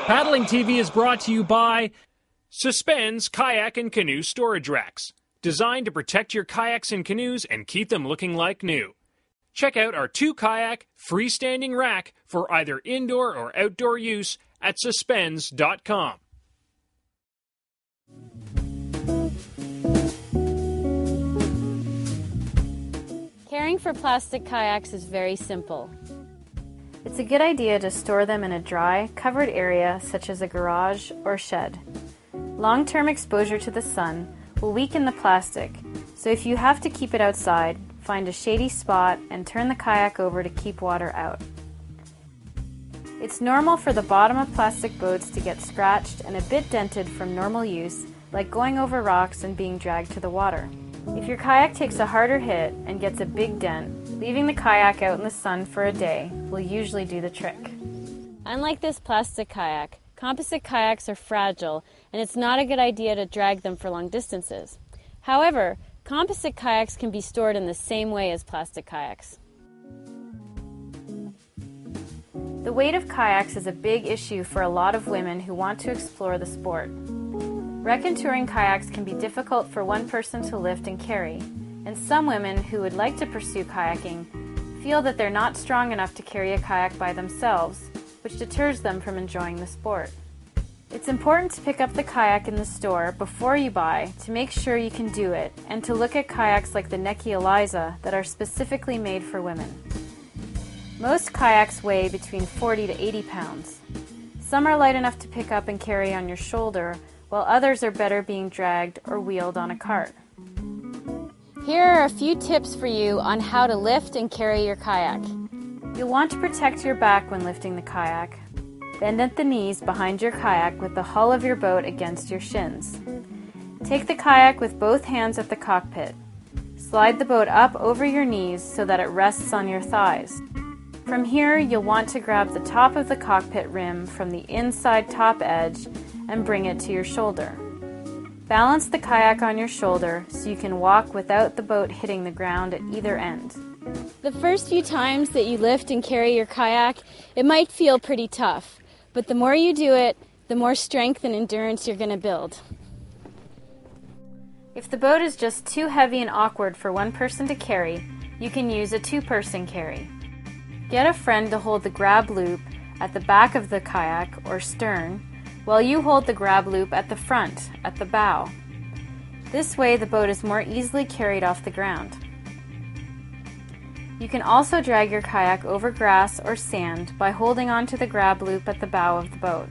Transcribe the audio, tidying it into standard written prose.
Paddling TV is brought to you by Suspend's Kayak and Canoe Storage Racks, designed to protect your kayaks and canoes and keep them looking like new. Check out our 2-kayak freestanding rack for either indoor or outdoor use at suspends.com. Caring for plastic kayaks is very simple. It's a good idea to store them in a dry, covered area such as a garage or shed. Long-term exposure to the sun will weaken the plastic, so if you have to keep it outside, find a shady spot and turn the kayak over to keep water out. It's normal for the bottom of plastic boats to get scratched and a bit dented from normal use, like going over rocks and being dragged to the water. If your kayak takes a harder hit and gets a big dent, leaving the kayak out in the sun for a day will usually do the trick. Unlike this plastic kayak, composite kayaks are fragile and it's not a good idea to drag them for long distances. However, composite kayaks can be stored in the same way as plastic kayaks. The weight of kayaks is a big issue for a lot of women who want to explore the sport. Wreck and touring kayaks can be difficult for one person to lift and carry, and some women who would like to pursue kayaking feel that they're not strong enough to carry a kayak by themselves, which deters them from enjoying the sport. It's important to pick up the kayak in the store before you buy to make sure you can do it, and to look at kayaks like the Neki Eliza that are specifically made for women. Most kayaks weigh between 40 to 80 pounds. Some are light enough to pick up and carry on your shoulder, while others are better being dragged or wheeled on a cart. Here are a few tips for you on how to lift and carry your kayak. You'll want to protect your back when lifting the kayak. Bend at the knees behind your kayak with the hull of your boat against your shins. Take the kayak with both hands at the cockpit. Slide the boat up over your knees so that it rests on your thighs. From here, you'll want to grab the top of the cockpit rim from the inside top edge and bring it to your shoulder. Balance the kayak on your shoulder so you can walk without the boat hitting the ground at either end. The first few times that you lift and carry your kayak, it might feel pretty tough, but the more you do it, the more strength and endurance you're going to build. If the boat is just too heavy and awkward for one person to carry, you can use a 2-person carry. Get a friend to hold the grab loop at the back of the kayak or stern, while you hold the grab loop at the front, at the bow. This way the boat is more easily carried off the ground. You can also drag your kayak over grass or sand by holding onto the grab loop at the bow of the boat.